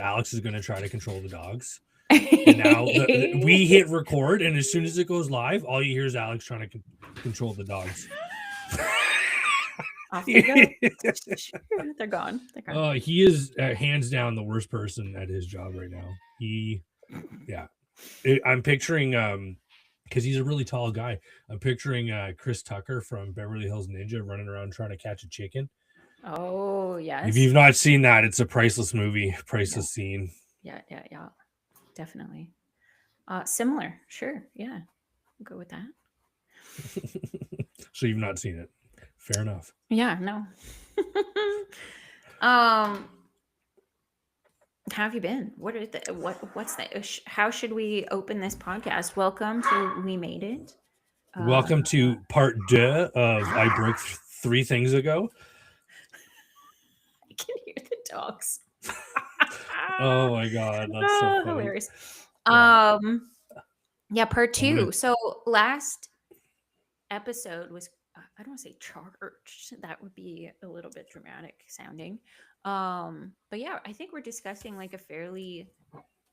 Alex is going to try to control the dogs. And now we hit record, and as soon as it goes live, all you hear is Alex trying to control the dogs. Off they go. They're gone. He is hands down the worst person at his job right now. I'm picturing because he's a really tall guy. I'm picturing Chris Tucker from Beverly Hills Ninja running around trying to catch a chicken. Oh, yes. If you've not seen that, it's a priceless movie, priceless scene. Yeah. Definitely. Similar. Sure. Yeah. I'll go with that. So you've not seen it. Fair enough. Yeah, no. How have you been? What's that? How should we open this podcast? Welcome to We Made It. Welcome to part 2 of I Broke 3 Things Ago. I can hear the dogs. Oh my god, that's so funny. Hilarious. Yeah, part 2. So last episode was, I don't want to say charged. That would be a little bit dramatic sounding. But yeah, I think we're discussing like a fairly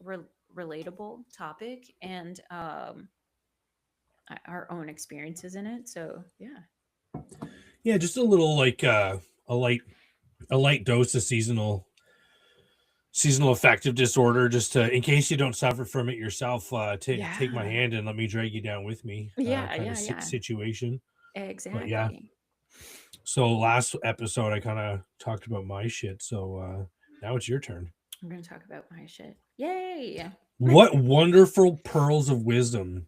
relatable topic and our own experiences in it. So yeah, just a little like a light dose of seasonal affective disorder, just to, in case you don't suffer from it yourself, take my hand and let me drag you down with me. Situation. Exactly. But yeah. So last episode I kind of talked about my shit. So now it's your turn. I'm going to talk about my shit. Yay! What wonderful pearls of wisdom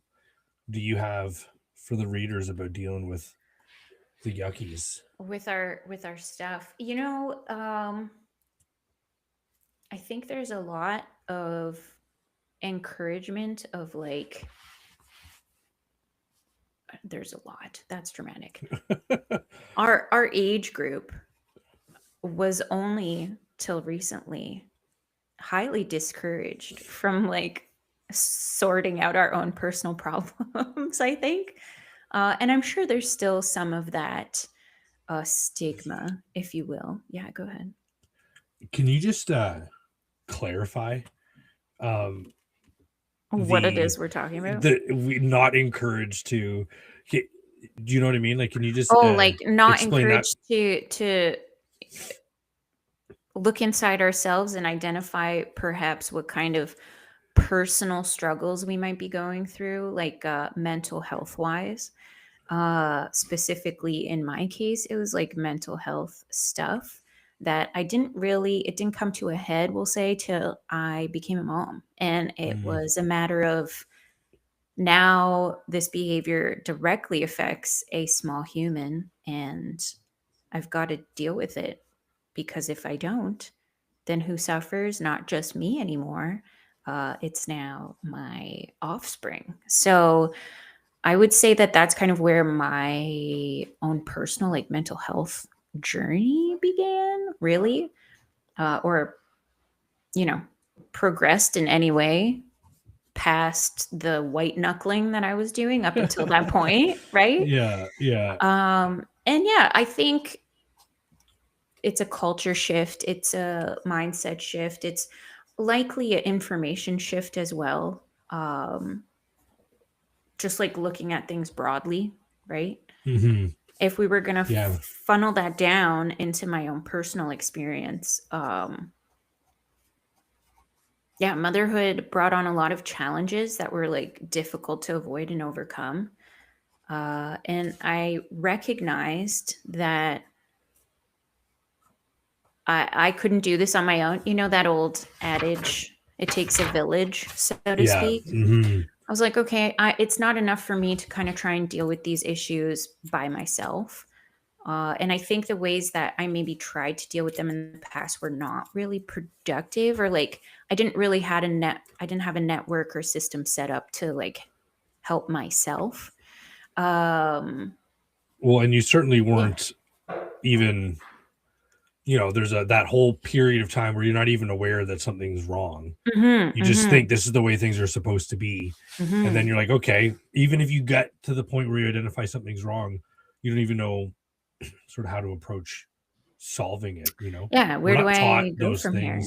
do you have for the readers about dealing with the yuckies? With our stuff, I think there's a lot of encouragement of like, there's a lot. That's dramatic. Our age group was only till recently highly discouraged from like sorting out our own personal problems, I think. And I'm sure there's still some of that stigma, if you will. Yeah, go ahead. Can you just clarify what it is we're talking about? We're not encouraged to. Do you know what I mean? Like, can you just like not encouraged to look inside ourselves and identify perhaps what kind of personal struggles we might be going through, like mental health wise. Specifically in my case, it was like mental health stuff that it didn't come to a head, we'll say, till I became a mom. And it was a matter of, now this behavior directly affects a small human and I've got to deal with it, because if I don't, then who suffers? Not just me anymore. It's now my offspring. So I would say that that's kind of where my own personal like mental health journey began, really, or progressed in any way past the white knuckling that I was doing up until that point, right? Yeah. And yeah, I think it's a culture shift, it's a mindset shift, it's likely an information shift as well. Just like looking at things broadly, right? Mm-hmm. If we were going to funnel that down into my own personal experience, motherhood brought on a lot of challenges that were like difficult to avoid and overcome. And I recognized that I couldn't do this on my own. You know that old adage, it takes a village, so to speak. Mm-hmm. I was like, okay, it's not enough for me to kind of try and deal with these issues by myself. And I think the ways that I maybe tried to deal with them in the past were not really productive, or like I didn't have a network or system set up to like help myself. Well, and you certainly weren't even, there's that whole period of time where you're not even aware that something's wrong. You just think this is the way things are supposed to be. And then you're like, okay, even if you get to the point where you identify something's wrong, you don't even know sort of how to approach solving it, Yeah, where do I go from here?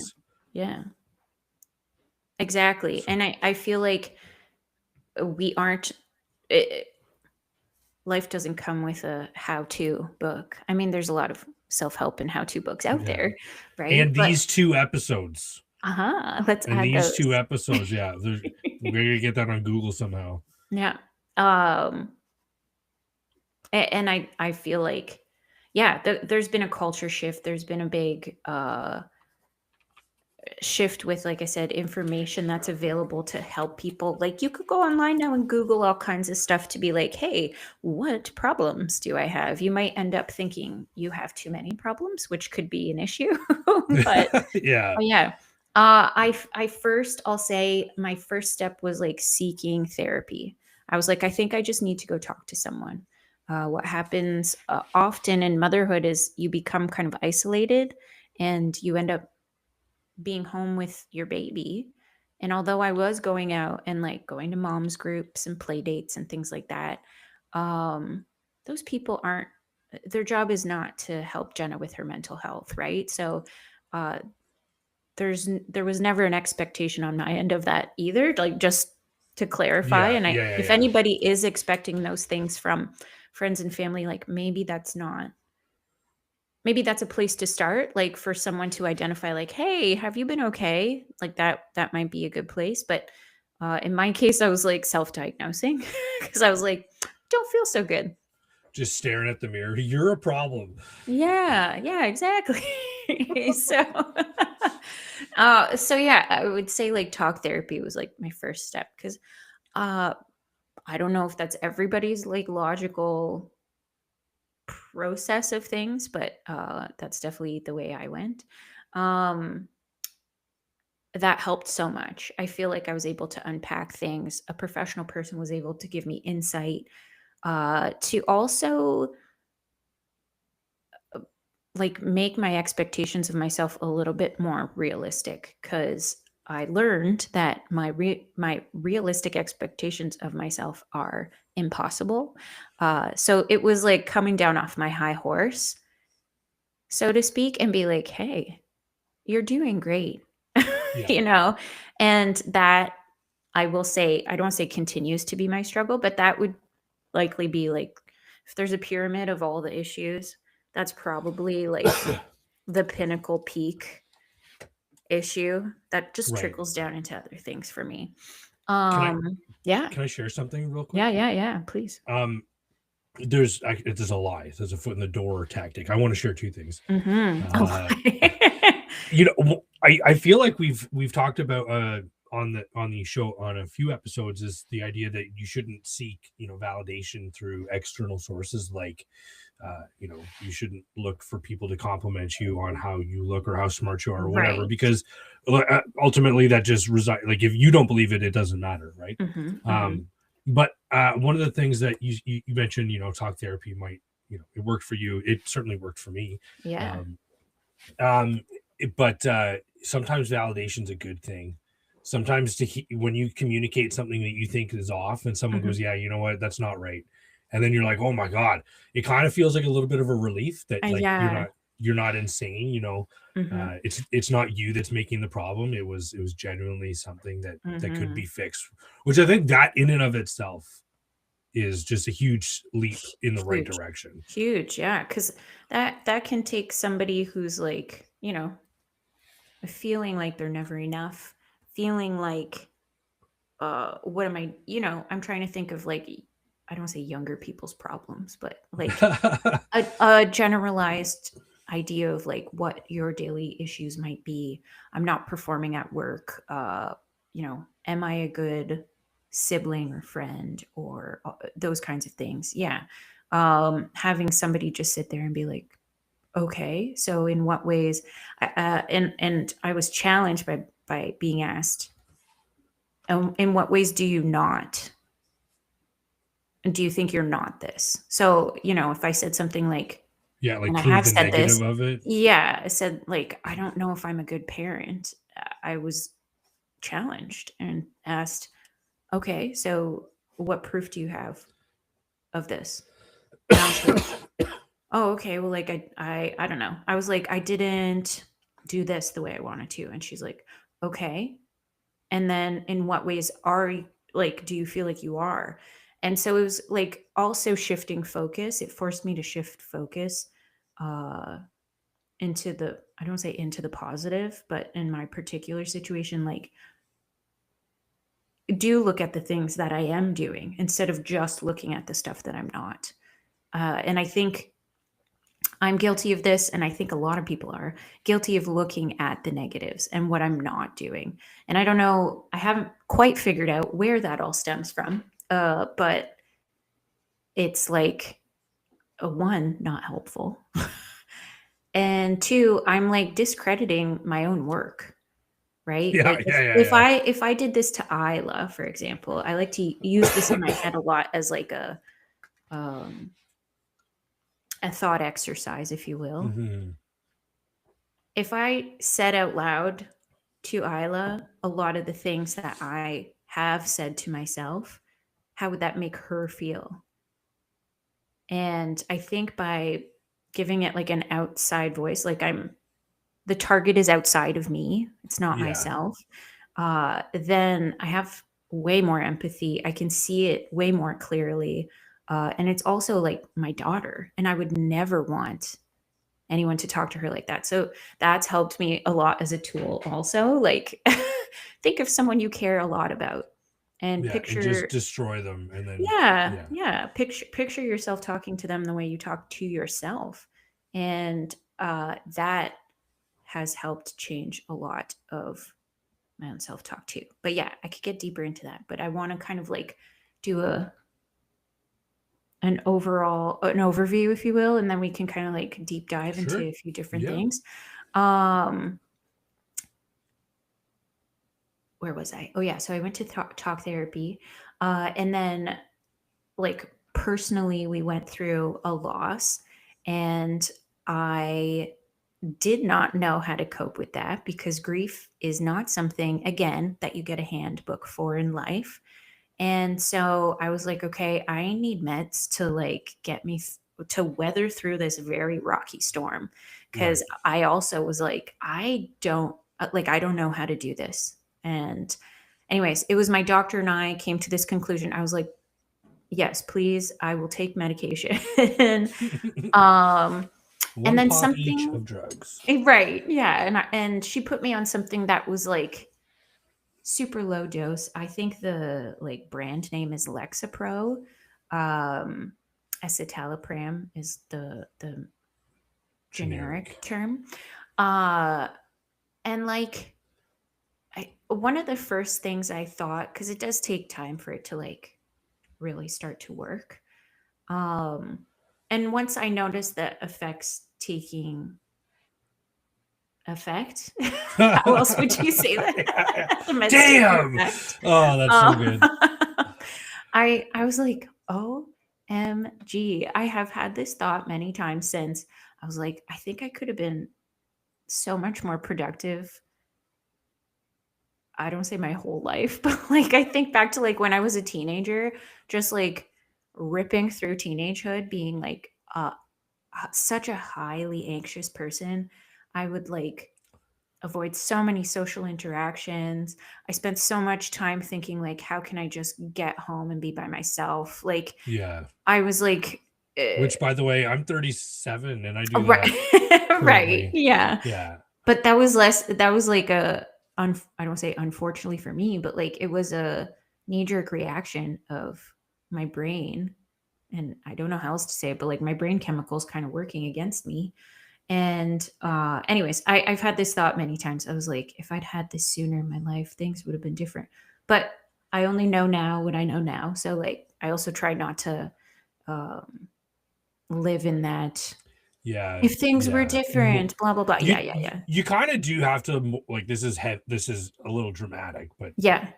Yeah. Exactly. So, And I feel like we aren't it, life doesn't come with a how-to book. I mean, there's a lot of self-help and how-to books out yeah. there, right? And But these 2 episodes. let's And add these 2 those. episodes, yeah, we're gonna get that on Google somehow. Yeah. Um and I feel like yeah, there's been a culture shift. There's been a big shift with, like I said, information that's available to help people. Like you could go online now and Google all kinds of stuff to be like, hey, what problems do I have? You might end up thinking you have too many problems, which could be an issue. But Yeah. oh yeah. I'll say my first step was like seeking therapy. I was like, I think I just need to go talk to someone. What happens often in motherhood is you become kind of isolated and you end up being home with your baby. And although I was going out and like going to mom's groups and play dates and things like that, um, those people aren't, their job is not to help Jenna with her mental health, right? So uh, there was never an expectation on my end of that either. Like just to clarify, Yeah, and yeah, yeah, if yeah. anybody is expecting those things from friends and family, like maybe that's a place to start, like for someone to identify like, hey, have you been okay? Like that might be a good place. But in my case, I was like self-diagnosing because I was like, don't feel so good. Just staring at the mirror. You're a problem. Yeah, exactly. So so yeah, I would say like talk therapy was like my first step because uh I don't know if that's everybody's like logical process of things, but that's definitely the way I went. Um that helped so much. I feel like I was able to unpack things. A professional person was able to give me insight to also like make my expectations of myself a little bit more realistic because I learned that my realistic expectations of myself are impossible. So it was like coming down off my high horse, so to speak, and be like, "Hey, you're doing great," Yeah. you know, and that I will say, I don't want to say continues to be my struggle, but that would likely be like, if there's a pyramid of all the issues, that's probably like the pinnacle peak issue that just Right. trickles down into other things for me. Can I Yeah. can I share something real quick? Yeah, please. Um, there's a lie. There's a foot in the door tactic. I want to share 2 things. Mhm. Uh, I feel like we've talked about on the show on a few episodes is the idea that you shouldn't seek validation through external sources like you shouldn't look for people to compliment you on how you look or how smart you are or whatever Right. because ultimately that just resides like if you don't believe it doesn't matter, right? Mhm, mhm. um but one of the things that you mentioned, talk therapy might, it worked for you, it certainly worked for me. Yeah. um um, but sometimes validation's a good thing. Sometimes when you communicate something that you think is off, and someone Mhm. goes, "Yeah, you know what? That's not right," and then you're like, "Oh my god!" It kind of feels like a little bit of a relief that like Yeah. you're not insane. Mhm, It's not you that's making the problem. It was genuinely something that could mhm. be fixed, which I think that in and of itself is just a huge leap in the right Huge. direction. Huge, yeah, because that can take somebody who's like, feeling like they're never enough, feeling like, what am I I'm trying to think of like, I don't wanna say younger people's problems, but like a generalized idea of like what your daily issues might be. I'm not performing at work. Am I a good sibling or friend or those kinds of things? Yeah. Having somebody just sit there and be like, okay, so in what ways? And I was challenged by being asked, in what ways do you not? Do you think you're not this? So, if I said something like, Yeah, like and I prove have the said this. negative of it. Yeah, I said, like, "I don't know if I'm a good parent." I was challenged and asked, "Okay, so what proof do you have of this?" And I was like, "Oh, okay, well, like, I don't know." I was like, "I didn't do this the way I wanted to." And she's like, "Okay." And then in what ways do you feel like you are? And so it was like also shifting focus. It forced me to shift focus uh into the, I don't say into the positive, but in my particular situation, like, do look at the things that I am doing instead of just looking at the stuff that I'm not. And I think I'm guilty of this, and I think a lot of people are guilty of looking at the negatives and what I'm not doing. And I don't know, I haven't quite figured out where that all stems from. But it's like, one, not helpful. And two, I'm like discrediting my own work, right? Yeah, Like yeah, yeah, if yeah. I did this to Isla, for example, I like to use this in my head a lot as like um a thought exercise, if you will. Mm-hmm. If I said out loud to Isla a lot of the things that I have said to myself, how would that make her feel? And I think by giving it like an outside voice, like the target is outside of me, it's not Yeah. myself, then I have way more empathy. I can see it way more clearly. And it's also like my daughter, and I would never want anyone to talk to her like that. So that's helped me a lot as a tool, also. Like, think of someone you care a lot about and Yeah. And just picture, destroy them. And then, yeah, yeah. yeah. Picture yourself talking to them the way you talk to yourself, and that has helped change a lot of my own self talk too. But yeah, I could get deeper into that. But I want to kind of like do an overview, if you will, and then we can kind of like deep dive into Sure. a few different Yeah. things. Where was I? Oh yeah, so I went to talk therapy, and then like personally, we went through a loss, and I did not know how to cope with that because grief is not something, again, that you get a handbook for in life. And so I was like, okay, I need meds to like get me to weather through this very rocky storm. Cause Right. I also was like, I don't know how to do this. And anyways, it was my doctor and I came to this conclusion. I was like, yes, please, I will take medication. um, and One then pop each something, of drugs. right. Yeah. And she put me on something that was like super low dose. I think the like brand name is Lexapro. Um, Escitalopram is the generic Generic. term. And like one of the first things I thought, because it does take time for it to like really start to work. And once I noticed the effects taking effect, how else would you say that? The meds taking Damn. effect. Oh, that's so good. I was like, OMG. I have had this thought many times since. I was like, I think I could have been so much more productive. I don't say my whole life, but like I think back to like when I was a teenager, just like ripping through teenagehood, being like such a highly anxious person. I would like avoid so many social interactions. I spent so much time thinking like, how can I just get home and be by myself? Like Yeah. I was like, Which, by the way, I'm 37 and I do that right, right, currently. yeah. Yeah. But that was less. That was like I don't say unfortunately for me, but like it was a knee jerk reaction of my brain, and I don't know how else to say it, but like my brain chemicals kind of working against me. And anyways, I've had this thought many times. I was like, if I'd had this sooner in my life, things would have been different. But I only know now what I know now. So like I also try not to um, live in that. Yeah. If things were Yeah. different, blah blah blah. You Yeah, yeah, yeah. you kind of do have to, like, this is a little dramatic, but Yeah.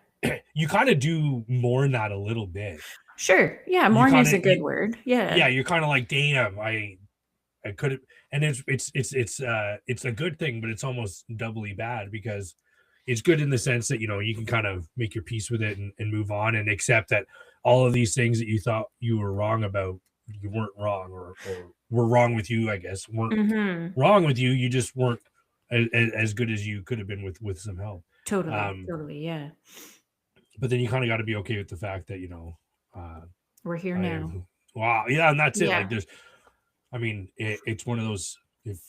you kind of do mourn that a little bit. Sure. Yeah, You mourn kind is of a good word. yeah, Yeah. you're kind of like, damn, I could have, and it's a good thing, but it's almost doubly bad because it's good in the sense that, you can kind of make your peace with it and move on and accept that all of these things that you thought you were wrong about, you weren't wrong, or were wrong with you, I guess, weren't Mhm. wrong with you. You just weren't as good as you could have been with some help. Totally, yeah. But then you kind of got to be okay with the fact that We're here I now. am. Wow, yeah, and that's it. Yeah. Like it's one of those. If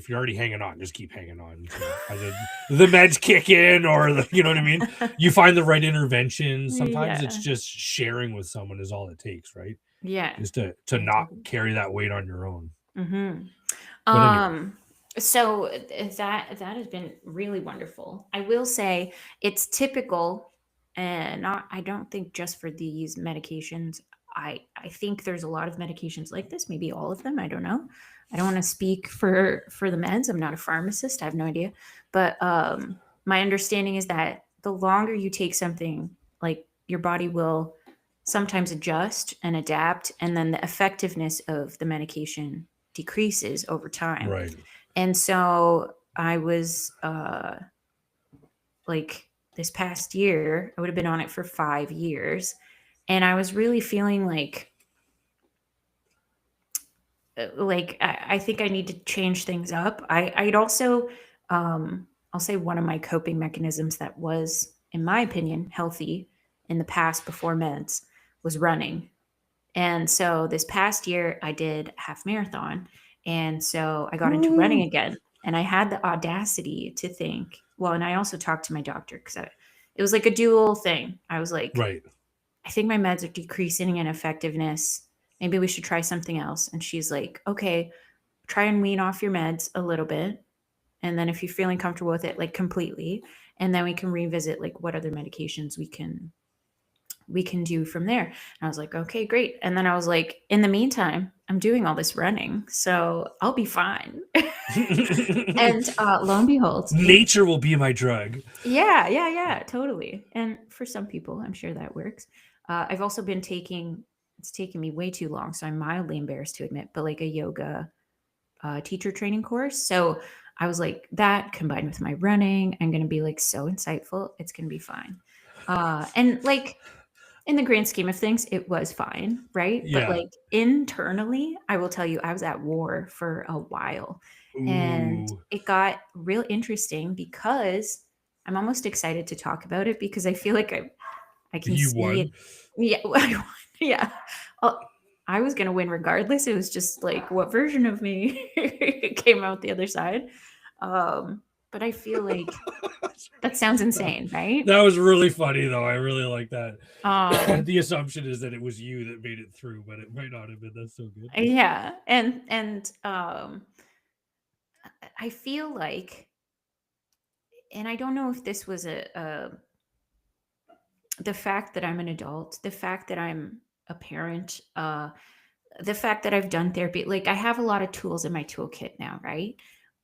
you're already hanging on, just keep hanging on. So the meds kick in, or you know what I mean. You find the right intervention. Sometimes it's Yeah. just sharing with someone is all it takes, right? Yeah. Just to Yeah, not totally. carry that weight on your own. But anyway, So that has been really wonderful. I will say it's typical, and I don't think just for these medications. I think there's a lot of medications like this, maybe all of them, I don't know. I don't want to speak for the meds. I'm not a pharmacist. I have no idea. But my understanding is that the longer you take something, like your body will sometimes adjust and adapt, and then the effectiveness of the medication decreases over time. right. And so I was like this past year, I would have been on it for 5 years. And I was really feeling like I think I need to change things up. I'd also I'll say one of my coping mechanisms that was, in my opinion, healthy in the past before meds was running. And so this past year I did half marathon. And so I got into running again. And I had the audacity to think, well, and I also talked to my doctor because it was like a dual thing. I was like, Right. I think my meds are decreasing in effectiveness. Maybe we should try something else. And she's like, okay, try and wean off your meds a little bit. And then if you're feeling comfortable with it, like completely, and then we can revisit like what other medications we can do from there. And I was like, okay, great. And then I was like, in the meantime, I'm doing all this running, so I'll be fine. And lo and behold, nature will be my drug. Yeah, totally. And for some people, I'm sure that works. I've also been it's taken me way too long, so I'm mildly embarrassed to admit, but like a yoga teacher training course. So I was like, that combined with my running, I'm going to be like so insightful. It's going to be fine. And like, in the grand scheme of things, it was fine, right? Yeah. But like internally, I will tell you, I was at war for a while. And it got real interesting because I'm almost excited to talk about it because I feel like I can you see won. it. Yeah. Yeah. I was going to win regardless. It was just like what version of me came out the other side. But I feel like that sounds insane, right? That was really funny, though. I really like that. The assumption is that it was you that made it through, but it might not have been. That's so good. Yeah, and I feel like, and I don't know if this was the fact that I'm an adult, the fact that I'm a parent, the fact that I've done therapy. Like I have a lot of tools in my toolkit now, right?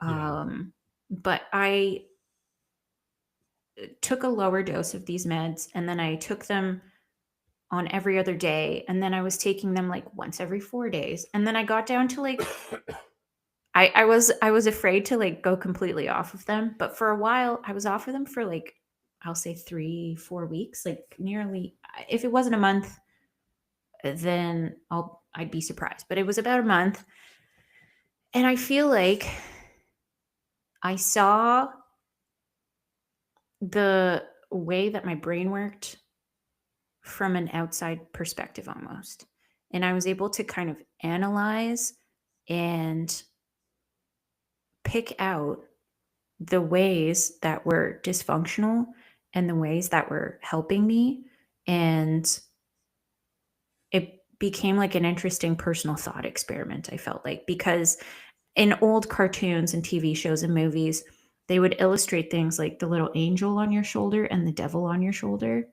Yeah. But I took a lower dose of these meds, and then I took them on every other day, and then I was taking them like once every 4 days, and then I got down to like I was afraid to like go completely off of them, but for a while I was off of them for like I'll say 3-4 weeks, like nearly. If it wasn't a month, then I'd be surprised, but it was about a month. And I feel like I saw the way that my brain worked from an outside perspective almost. And I was able to kind of analyze and pick out the ways that were dysfunctional and the ways that were helping me. And it became like an interesting personal thought experiment, I felt like, because in old cartoons and TV shows and movies, they would illustrate things like the little angel on your shoulder and the devil on your shoulder.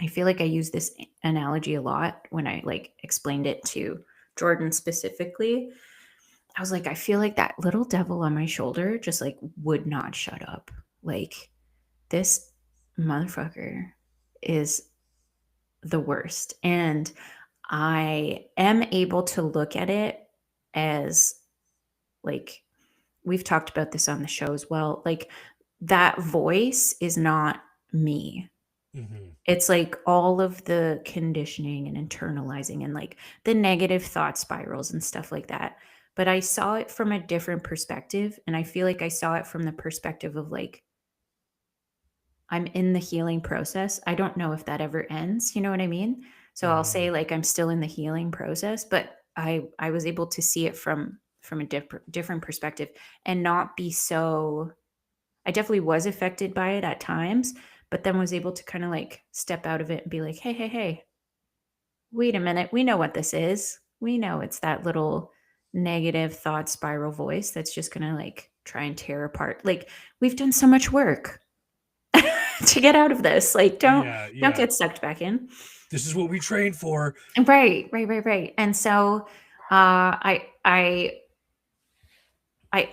I feel like I use this analogy a lot when I like explained it to Jordan specifically. I was like, I feel like that little devil on my shoulder just like would not shut up. Like this motherfucker is the worst. And I am able to look at it as like, we've talked about this on the show as well. Like that voice is not me. Mm-hmm. It's like all of the conditioning and internalizing and like the negative thought spirals and stuff like that. but I saw it from a different perspective. And I feel like I saw it from the perspective of like, I'm in the healing process. I don't know if that ever ends. You know what I mean? So I'll say like I'm still in the healing process, but I was able to see it from a different perspective and not be so. I definitely was affected by it at times, but then was able to kind of like step out of it and be like, hey, hey, hey, wait a minute. We know what this is. We know it's that little negative thought spiral voice that's just going to like try and tear apart. Like we've done so much work to get out of this. Like don't get sucked back in. This is what we trained for. Right. And so I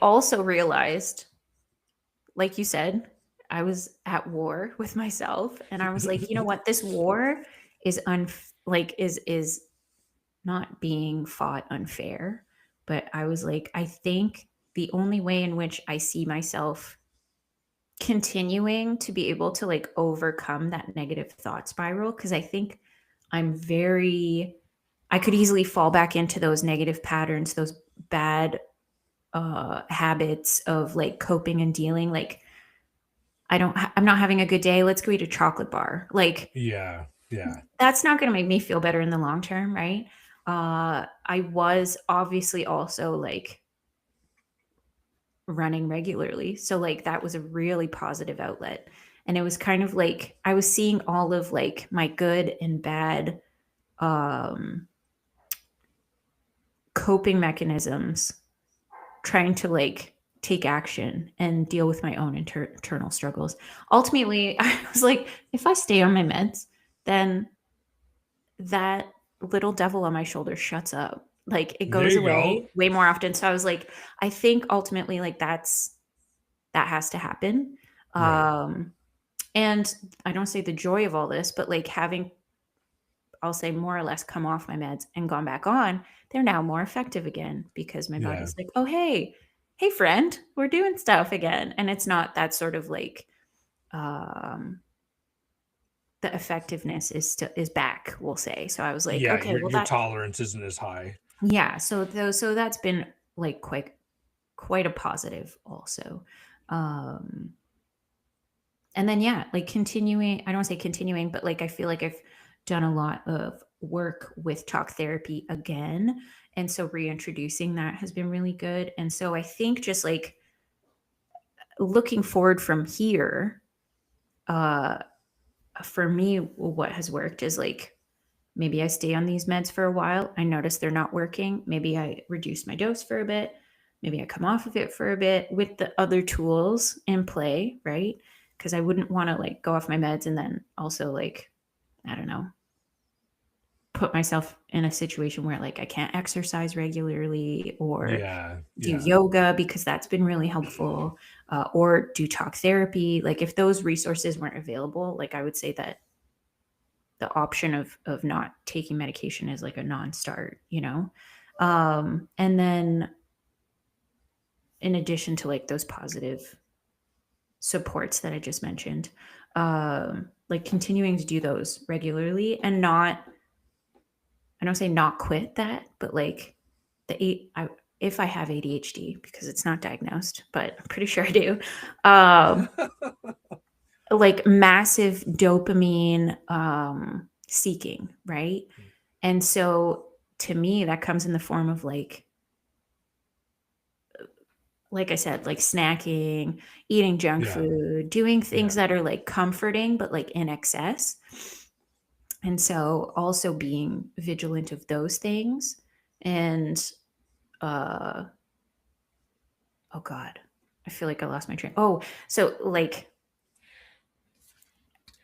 also realized, like you said, I was at war with myself, and I was like, you know what? This war is is not being fought unfair, but I was like, I think the only way in which I see myself continuing to be able to like overcome that negative thought spiral, because I think I could easily fall back into those negative patterns, those bad habits of like coping and dealing. Like I'm not having a good day. Let's go eat a chocolate bar. Like, yeah, that's not going to make me feel better in the long term, right? I was obviously also like running regularly, so like that was a really positive outlet, and it was kind of like I was seeing all of like my good and bad coping mechanisms, trying to like take action and deal with my own internal struggles. Ultimately, I was like, if I stay on my meds, then that little devil on my shoulder shuts up. Like it goes away way more often. So I was like, I think ultimately like that has to happen. Right. And I don't say the joy of all this, but like having, I'll say more or less come off my meds and gone back on, they're now more effective again because my body's like, oh, hey friend, we're doing stuff again. And it's not that sort of like, the effectiveness is back, we'll say. So I was like, okay, well your tolerance isn't as high. Yeah. So that's been like quite a positive also. Um and then yeah, like continuing, I don't say continuing, but like I feel like I've done a lot of work with talk therapy again. And so reintroducing that has been really good. And so I think just like looking forward from here, uh for me, what has worked is like maybe I stay on these meds for a while. I notice they're not working. Maybe I reduce my dose for a bit. Maybe I come off of it for a bit with the other tools in play, right? Because I wouldn't want to like go off my meds and then also like, I don't know, put myself in a situation where like I can't exercise regularly or do yoga, because that's been really helpful, or do talk therapy. Like if those resources weren't available, like I would say that the option of not taking medication is like a non-start, you know? And then in addition to like those positive supports that I just mentioned, like continuing to do those regularly and not, I don't say not quit that, but like if I have ADHD, because it's not diagnosed, but I'm pretty sure I do, like massive dopamine seeking, right? And so to me, that comes in the form of like I said, like snacking, eating junk food, doing things that are like comforting, but like in excess. And so also being vigilant of those things. And oh God, I feel like I lost my train. Oh, so like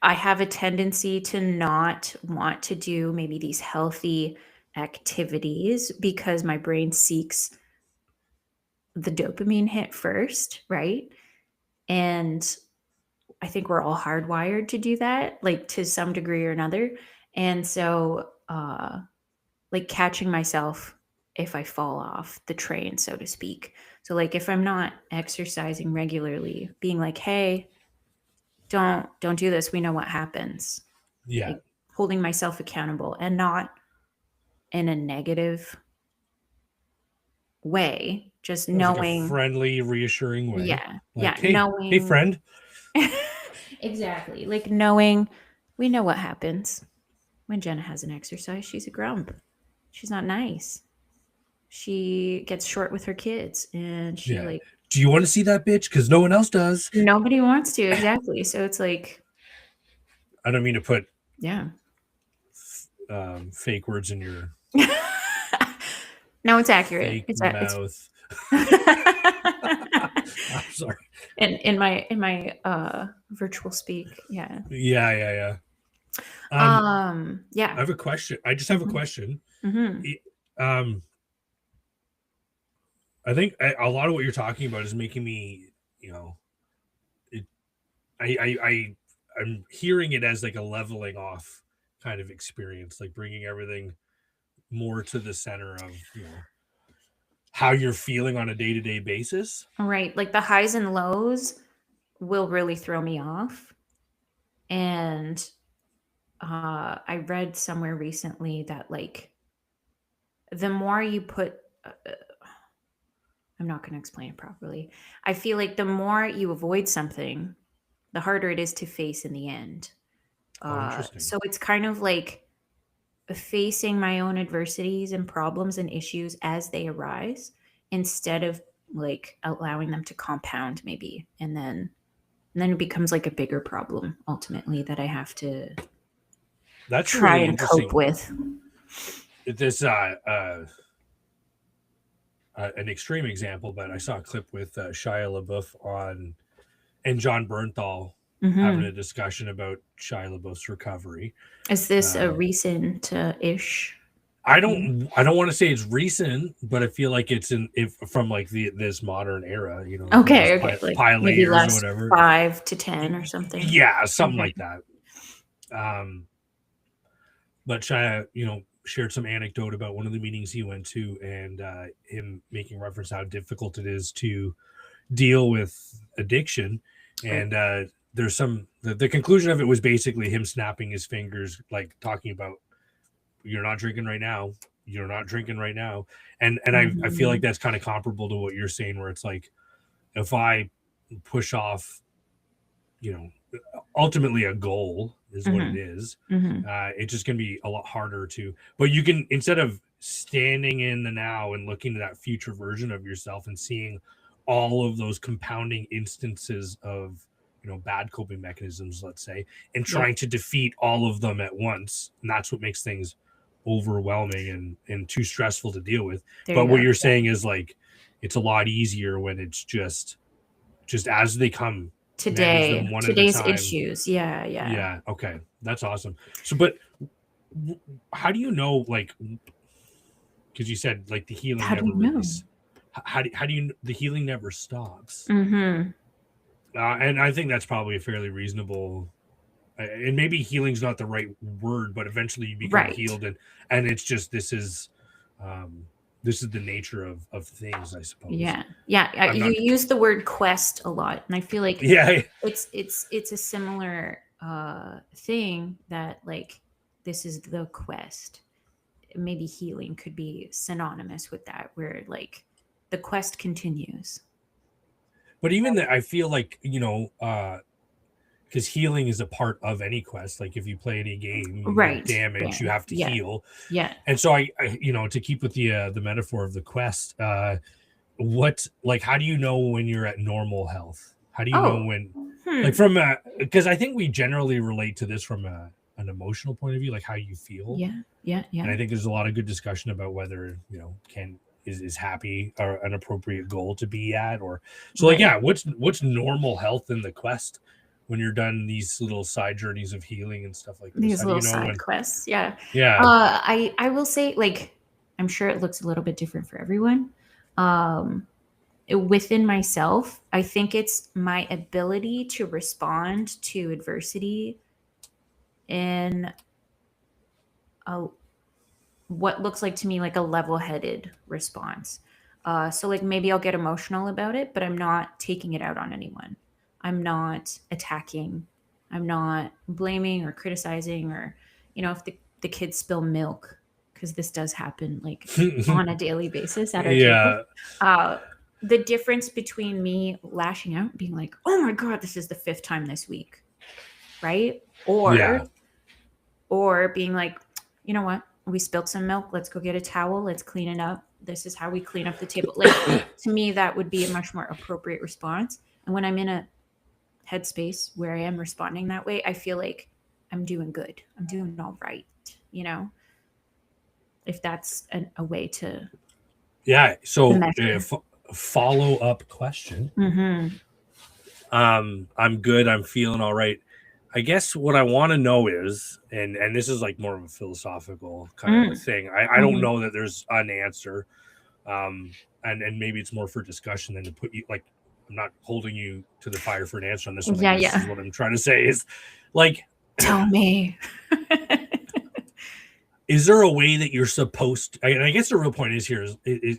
I have a tendency to not want to do maybe these healthy activities because my brain seeks the dopamine hit first, right? And I think we're all hardwired to do that, like to some degree or another. And so, like catching myself if I fall off the train, so to speak. So, like if I'm not exercising regularly, being like, "Hey, don't do this. We know what happens." Yeah. Like holding myself accountable and not in a negative way, just It was like a knowing. friendly, reassuring way. Yeah. Like, Yeah. hey, Knowing. friend. Exactly. Like knowing, we know what happens when Jenna has an exercise. She's a grump. She's not nice. She gets short with her kids and she Yeah. like, Do you want to see that bitch? Because no one else does. nobody wants to. Exactly. So it's like, I don't mean to put yeah. fake words in your No, it's accurate. fake It's mouth. I'm sorry. in my virtual speak. Yeah. Yeah. Yeah. I have a question. I just have a question. Mm-hmm. I think a lot of what you're talking about is making me, I'm hearing it as like a leveling off kind of experience, like bringing everything more to the center of, how you're feeling on a day-to-day basis. Right. Like the highs and lows will really throw me off. And I read somewhere recently that like the more you put, I'm not going to explain it properly. I feel like the more you avoid something, the harder it is to face in the end. Interesting. So it's kind of like facing my own adversities and problems and issues as they arise instead of like allowing them to compound maybe and then it becomes like a bigger problem ultimately that I have to That's try really and cope with. This an extreme example, but I saw a clip with Shia LaBeouf and John Bernthal having a discussion about Shia LaBeouf's recovery. Is this a recent-ish? I don't want to say it's recent, but I feel like it's from like this modern era, Okay, like pile maybe years last or whatever, 5 to 10 or something. Yeah, something like that. But Shia, shared some anecdote about one of the meetings he went to and him making reference how difficult it is to deal with addiction. And there's the conclusion of it was basically him snapping his fingers, like talking about, you're not drinking right now. You're not drinking right now. And I feel like that's kind of comparable to what you're saying, where it's like, if I push off, ultimately a goal is what it is. It's just going to be a lot harder but you can, instead of standing in the now and looking to that future version of yourself and seeing all of those compounding instances of, bad coping mechanisms, let's say, and trying to defeat all of them at once. And that's what makes things overwhelming and too stressful to deal with. But what you're saying is like, it's a lot easier when it's just as they come. Today's issues. Yeah. Okay, that's awesome. So, but how do you know, like, because you said like the healing how never do you know? really, how do you, the healing never stops? And I think that's probably a fairly reasonable, and maybe healing's not the right word, but eventually you become healed, and it's just this is the nature of things, I suppose. Yeah. You use the word quest a lot, and I feel like it's a similar thing, that like this is the quest. Maybe healing could be synonymous with that, where like the quest continues. But even that, I feel like, because healing is a part of any quest. Like if you play any game, you get damage, you have to heal. Yeah. And so I to keep with the metaphor of the quest, how do you know when you're at normal health? How do you know when, like from because I think we generally relate to this from an emotional point of view, like how you feel. Yeah. And I think there's a lot of good discussion about whether, is happy or an appropriate goal to be at, or so what's normal health in the quest when you're done these little side journeys of healing and stuff like this? These little side quests. Yeah. I will say, like, I'm sure it looks a little bit different for everyone. Within myself, I think it's my ability to respond to adversity in what looks like to me like a level-headed response. So like maybe I'll get emotional about it, but I'm not taking it out on anyone. I'm not attacking. I'm not blaming or criticizing, or if the kids spill milk because this does happen like on a daily basis at our Yeah. table. The difference between me lashing out and being like, oh my God, this is the 5th time this week, right? Yeah. Or being like, you know what? We spilled some milk. Let's go get a towel. Let's clean it up. This is how we clean up the table. Like, to me, that would be a much more appropriate response. And when I'm in a headspace where I am responding that way, I feel like I'm doing good. I'm doing all right, you know, if that's a way to. Yeah. So measure. follow up question. Mm-hmm. I'm good. I'm feeling all right. I guess what I want to know is, and this is like more of a philosophical kind of a thing. I don't know that there's an answer. And maybe it's more for discussion than to put you like, I'm not holding you to the fire for an answer on this one. Yeah, This is what I'm trying to say is like, tell me. Is there a way that you're supposed to, and I guess the real point is here is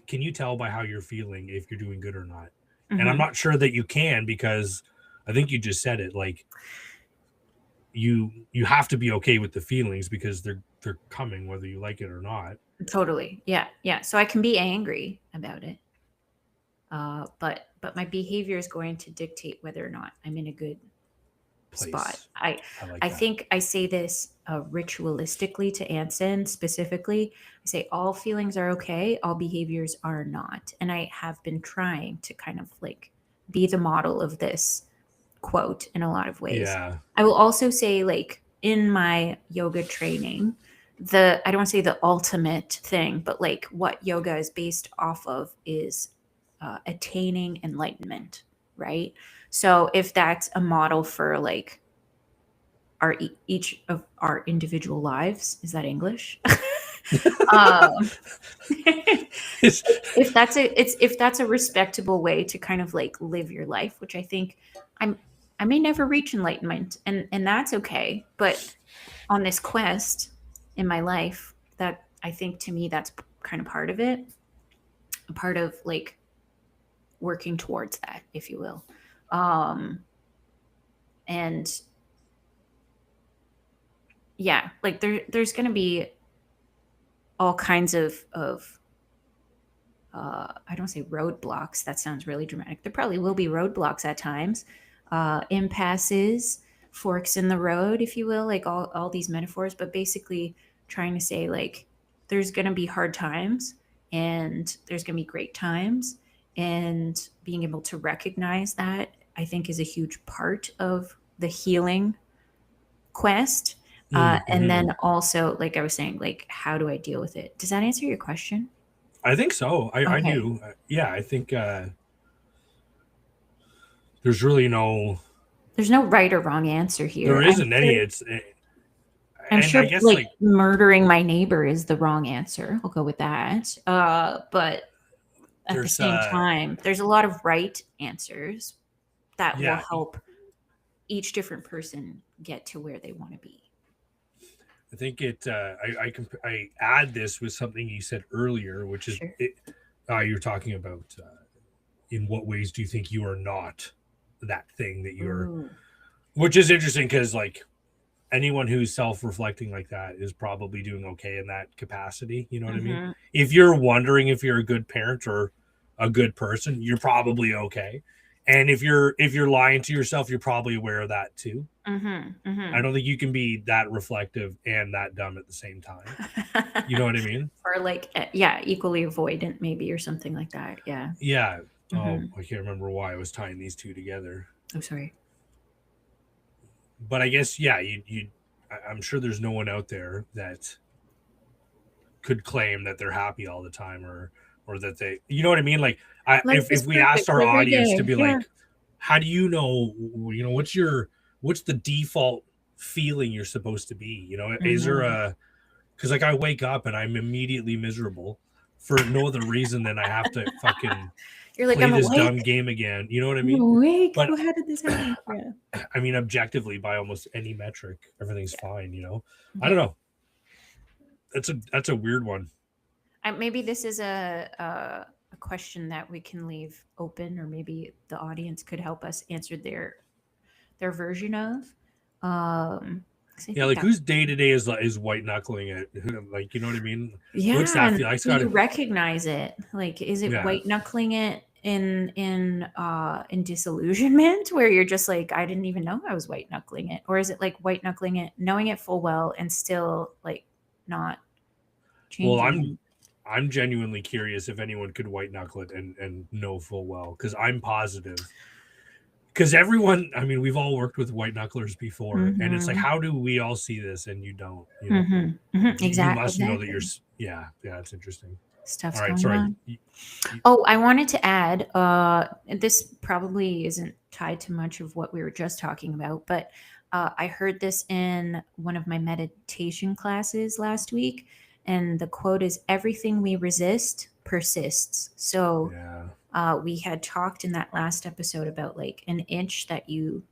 can you tell by how you're feeling if you're doing good or not? Mm-hmm. And I'm not sure that you can, because I think you just said it, like you have to be okay with the feelings because they're coming whether you like it or not. Totally. Yeah. So I can be angry about it. But my behavior is going to dictate whether or not I'm in a good spot. I think I say this ritualistically to Anson specifically. I say all feelings are okay, all behaviors are not. And I have been trying to kind of like be the model of this quote in a lot of ways. Yeah. I will also say, like, in my yoga training, I don't want to say the ultimate thing, but like what yoga is based off of is attaining enlightenment, right? So if that's a model for like each of our individual lives, is that English? If that's a respectable way to kind of like live your life, which I think I may never reach enlightenment, and that's okay. But on this quest in my life, that I think to me that's kind of part of it, a part of like working towards that, if you will. And yeah, like there's going to be all kinds of I don't say roadblocks. That sounds really dramatic. There probably will be roadblocks at times, impasses, forks in the road, if you will, like all these metaphors. But basically, trying to say like there's going to be hard times and there's going to be great times, and being able to recognize that, I think, is a huge part of the healing quest. And then also, like I was saying, like, how do I deal with it? Does that answer your question? I think so. I do. Yeah, I think there's really there's no right or wrong answer here. There isn't any. I'm sure I guess, like murdering my neighbor is the wrong answer. I'll go with that. But at the same time, there's a lot of right answers that will help each different person get to where they want to be. I think I add this with something you said earlier, which is you're talking about in what ways do you think you are not that thing that you're, which is interesting because like anyone who's self-reflecting like that is probably doing okay in that capacity. You know what I mean? If you're wondering if you're a good parent or a good person, you're probably okay. And if you're lying to yourself, you're probably aware of that too. I don't think you can be that reflective and that dumb at the same time. You know what I mean? Or like, equally avoidant maybe, or something like that. Yeah. Yeah. Oh, I can't remember why I was tying these two together. Oh, sorry. But I guess, I'm sure there's no one out there that could claim that they're happy all the time or that they, you know what I mean? Like, if we asked our audience to be like, how do you know, what's the default feeling you're supposed to be? You know, is there because like I wake up and I'm immediately miserable for no other reason than I have to fucking you're like, play this dumb game again. You know what I mean? Awake. But how did this happen? I mean, objectively, by almost any metric, everything's fine. You know, I don't know. That's a weird one. Maybe this is a question that we can leave open, or maybe the audience could help us answer their version of. Yeah, like whose day to day is white knuckling it? Like, you know what I mean? Yeah, what's that feel? do you recognize it? Like, is it white knuckling it in disillusionment, where you're just like, I didn't even know I was white knuckling it, or is it like white knuckling it, knowing it full well, and still like not changing? Well, I'm genuinely curious if anyone could white knuckle it and know full well, because I'm positive. Because everyone, I mean, we've all worked with white knucklers before, and it's like, how do we all see this and you don't? You know? Exactly. You must know that you're. Yeah, it's interesting. Stuff's all right, going sorry. on. I wanted to add, this probably isn't tied to much of what we were just talking about, but I heard this in one of my meditation classes last week, and the quote is, "Everything we resist persists." So we had talked in that last episode about like an itch that you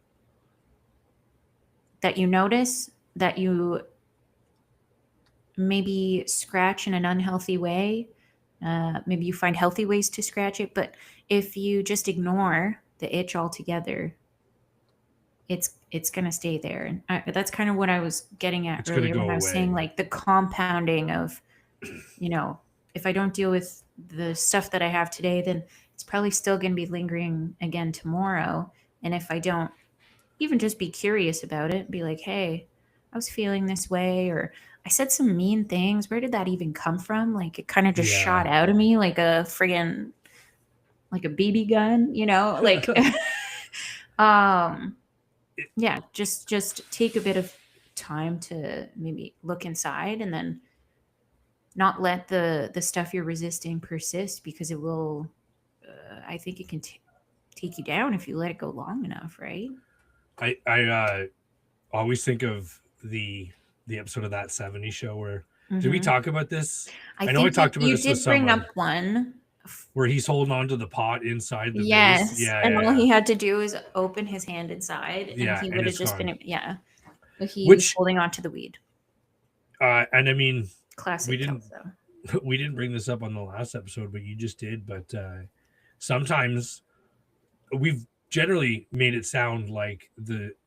notice, that you maybe scratch in an unhealthy way. Maybe you find healthy ways to scratch it, but if you just ignore the itch altogether, it's going to stay there. And that's kind of what I was getting at earlier when I was saying like the compounding of, you know, if I don't deal with the stuff that I have today, then it's probably still going to be lingering again tomorrow. And if I don't even just be curious about it, be like, hey, I was feeling this way, or I said some mean things. Where did that even come from? Like it kind of just shot out of me like a friggin' like a BB gun, you know, like, yeah, just take a bit of time to maybe look inside, and then not let the stuff you're resisting persist, because it will, I think it can take you down if you let it go long enough. Right. I always think of the episode of That 70s Show where, did we talk about this? I know I talked about this with someone. You did bring up one where he's holding on to the pot inside the vase. Yeah, and all he had to do is open his hand inside, and he would have just been but he was holding on to the weed. And I mean, classic. We didn't bring this up on the last episode, but you just did. But sometimes we've generally made it sound like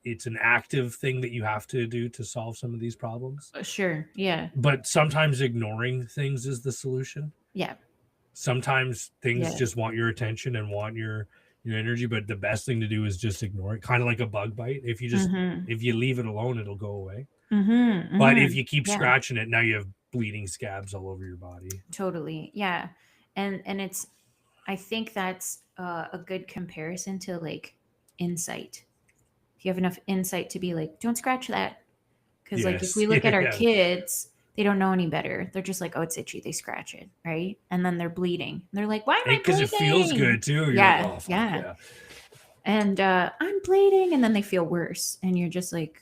it's an active thing that you have to do to solve some of these problems. Sure. Yeah. But sometimes ignoring things is the solution. Yeah. Sometimes things just want your attention and want your energy, but the best thing to do is just ignore it. Kind of like a bug bite. If you just if you leave it alone, it'll go away. But if you keep scratching it, now you have bleeding scabs all over your body. Totally. Yeah. And it's, I think that's a good comparison to like insight. If you have enough insight to be like, don't scratch that. Because like if we look at our kids, they don't know any better. They're just like, oh, it's itchy. They scratch it, right? And then they're bleeding. They're like, why am I bleeding? Because it feels good too. Yeah, like, oh, yeah. And I'm bleeding, and then they feel worse, and you're just like,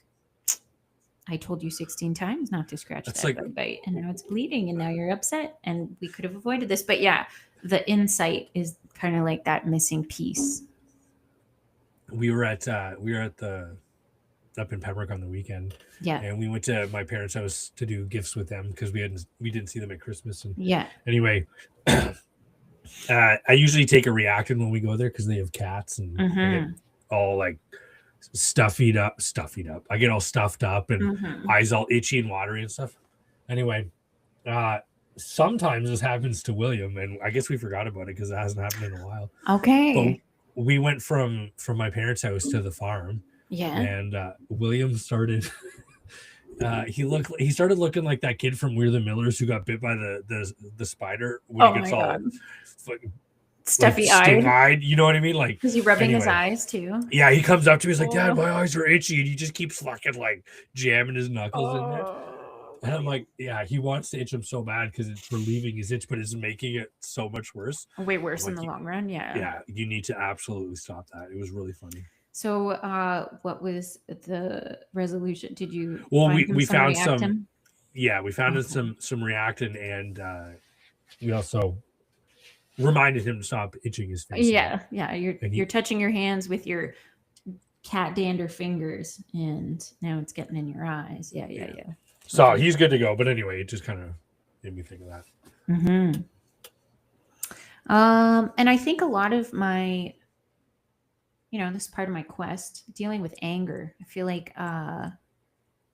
I told you 16 times not to scratch that bug bite, and now it's bleeding, and now you're upset, and we could have avoided this. But yeah, the insight is kind of like that missing piece. We were at the up in Pembroke on the weekend. Yeah. And we went to my parents' house to do gifts with them because we didn't see them at Christmas. And anyway, I usually take a Reactine when we go there because they have cats, and I get all like stuffied up. I get all stuffed up and eyes all itchy and watery and stuff. Anyway, sometimes this happens to William, and I guess we forgot about it because it hasn't happened in a while. Okay. But we went from my parents' house to the farm. Yeah. And William started he started looking like that kid from We're the Millers who got bit by the spider when he gets all stuffy eyed. You know what I mean? Like, is he rubbing his eyes too? Yeah, he comes up to me, he's like, Dad, my eyes are itchy, and he just keeps fucking like jamming his knuckles in there. And I'm like, yeah, he wants to itch them so bad because it's relieving his itch, but it's making it so much worse. Way worse in the long run. Yeah, you need to absolutely stop that. It was really funny. So what was the resolution? Did you we found some we found some Reactine, and we also reminded him to stop itching his face. You're touching your hands with your cat dander fingers, and now it's getting in your eyes. Yeah. So he's good to go, but anyway, it just kind of made me think of that. And I think a lot of my, this is part of my quest, dealing with anger. I feel like I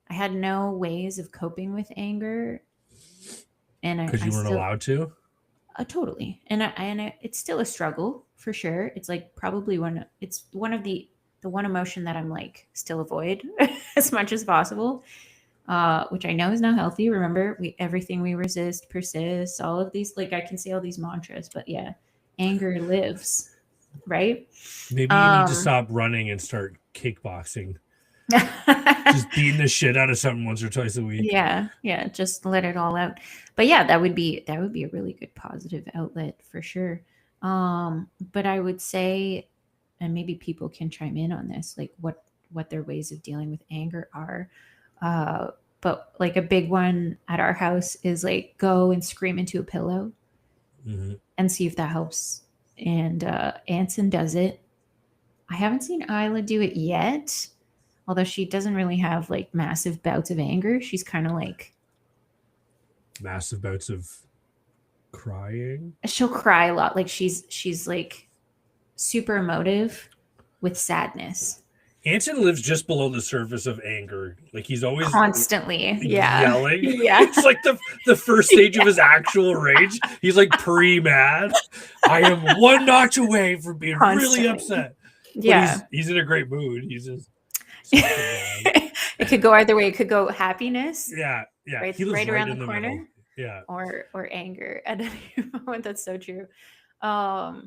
I had no ways of coping with anger, and because you weren't allowed to. Totally, it's still a struggle for sure. It's like probably it's one of the one emotion that I'm like still avoid as much as possible, which I know is not healthy. Remember, everything we resist persists. All of these, like I can say all these mantras, but yeah, anger lives, right? Maybe you need to stop running and start kickboxing. Just beating the shit out of something once or twice a week. Yeah, just let it all out. But yeah, that would be a really good positive outlet for sure. But I would say, and maybe people can chime in on this, like what their ways of dealing with anger are. But like a big one at our house is like go and scream into a pillow and see if that helps. And Anson does it. I haven't seen Isla do it yet. Although she doesn't really have like massive bouts of anger. She's kind of like massive bouts of crying. She'll cry a lot. Like she's like super emotive with sadness. Anson lives just below the surface of anger. Like he's always constantly yelling. Yeah. It's like the first stage of his actual rage. He's like pre-mad. I am one notch away from being really upset. But he's in a great mood. He's just it could go either way. It could go happiness. Yeah. Right around the corner. Middle. Yeah. Or anger at any moment. That's so true. But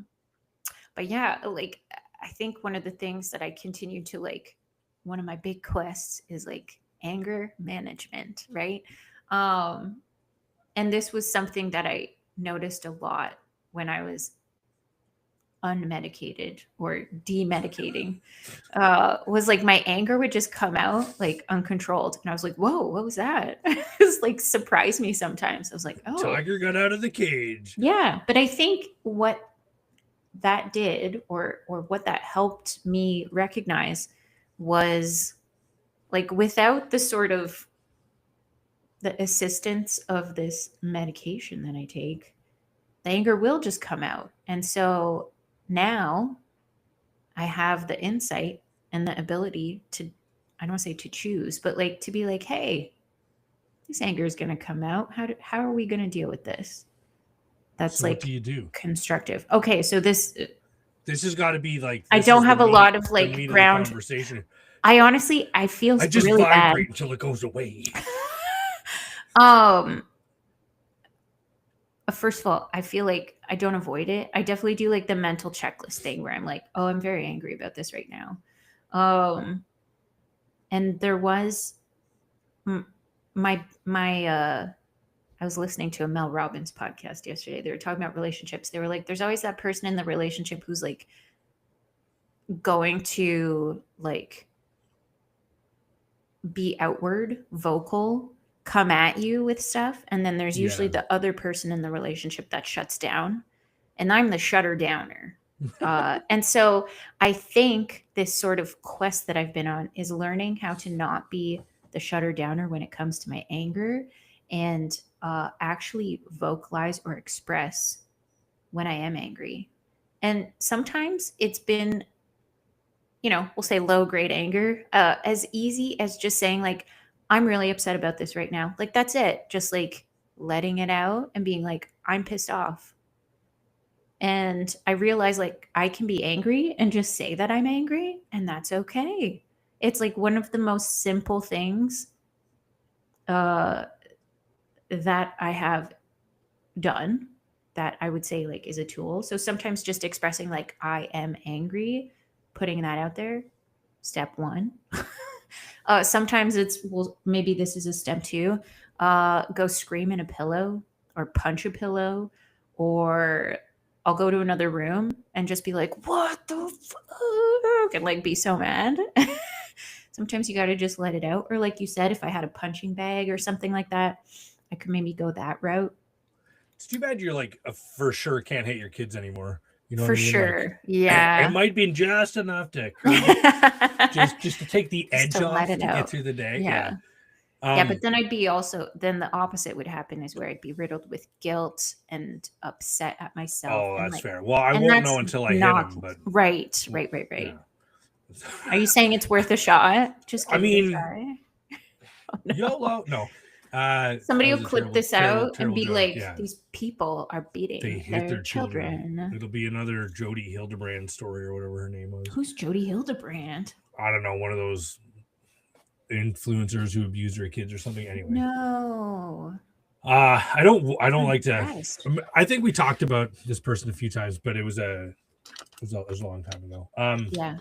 yeah, like I think one of the things that I continue to like, one of my big quests is like anger management, right? And this was something that I noticed a lot when I was unmedicated or demedicating, was like my anger would just come out like uncontrolled, and I was like, whoa, what was that? It's like surprised me sometimes. I was like, oh, tiger got out of the cage. Yeah, but I think what that did, or what that helped me recognize, was like without the sort of the assistance of this medication that I take, the anger will just come out. And so now I have the insight and the ability to, I don't want to say to choose, but like to be like, hey, this anger is going to come out. How are we going to deal with this? That's so like, what do you do? Constructive. Okay, so this has got to be like, I don't have a lot of like ground conversation. I honestly, I feel I just really vibrate bad until it goes away. First of all, I feel like I don't avoid it. I definitely do like the mental checklist thing where I'm like, oh, I'm very angry about this right now. And there was I was listening to a Mel Robbins podcast yesterday. They were talking about relationships. They were like, there's always that person in the relationship who's like going to like be outward, vocal, come at you with stuff. And then there's usually the other person in the relationship that shuts down. And I'm the shutter downer. And so I think this sort of quest that I've been on is learning how to not be the shutter downer when it comes to my anger, and actually vocalize or express when I am angry. And sometimes it's been, we'll say low grade anger, as easy as just saying like, I'm really upset about this right now. Like, that's it. Just like letting it out and being like, I'm pissed off. And I realize like I can be angry and just say that I'm angry, and that's okay. It's like one of the most simple things that I have done that I would say like is a tool. So sometimes just expressing like I am angry, putting that out there, step one. Sometimes it's, well, maybe this is a step two. Go scream in a pillow or punch a pillow, or I'll go to another room and just be like, what the fuck? And like be so mad. Sometimes you got to just let it out. Or like you said, if I had a punching bag or something like that, I could maybe go that route. It's too bad you're like for sure can't hate your kids anymore. You know for what I mean? Sure. Like, yeah. It might be just enough to just to take the edge off to get through the day. Yeah. Yeah, but then then the opposite would happen, is where I'd be riddled with guilt and upset at myself. Oh, and that's like, fair. Well, I won't know until I hit him, but right. Yeah. Are you saying it's worth a shot? Just give it a try? no. YOLO. No. Somebody That will was a clip terrible, this terrible, out and terrible be joke. like, Yeah. these people are They beating hit their their children. children. It'll be another Jody Hildebrand story or whatever her name was. Who's Jody Hildebrand? I don't know, one of those influencers who abuse their kids or something. Anyway. No. I don't like to. Impressed. I think we talked about this person a few times, but it was a long time ago. Yeah.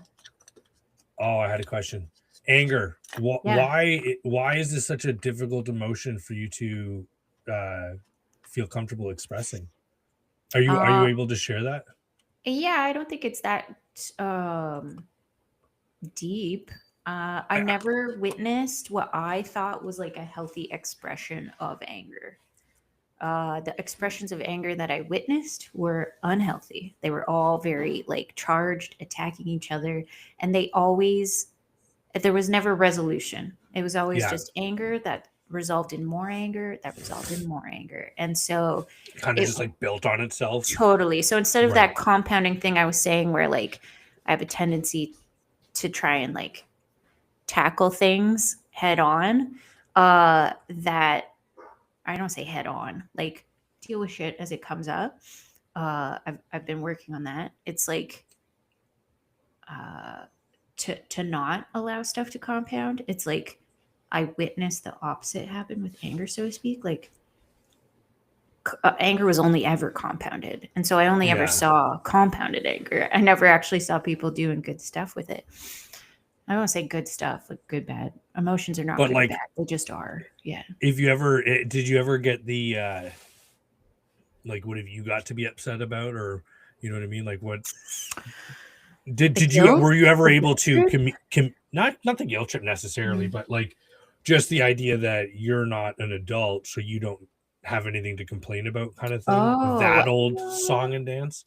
Oh, I had a question. Anger. Why is this such a difficult emotion for you to feel comfortable expressing? Are you able to share that? Yeah, I don't think it's that deep. I never witnessed what I thought was like a healthy expression of anger. The expressions of anger that I witnessed were unhealthy. They were all very like charged, attacking each other, and there was never resolution. It was always just anger that resolved in more anger, that resolved in more anger. And so kind of just like built on itself. Totally. So instead of that compounding thing I was saying where like I have a tendency to try and like tackle things head on, that I don't say head on, like deal with shit as it comes up. I've been working on that. It's like to not allow stuff to compound. It's like I witnessed the opposite happen with anger, so to speak. Like anger was only ever compounded, and so I only ever saw compounded anger. I never actually saw people doing good stuff with it. I don't want to say good stuff, like good, bad. Emotions are not good or bad. They just are. Yeah. Did you ever get the like what have you got to be upset about, or you know what I mean? Like what were you ever able to not the guilt trip necessarily, but like just the idea that you're not an adult, so you don't have anything to complain about, kind of thing? That old song and dance.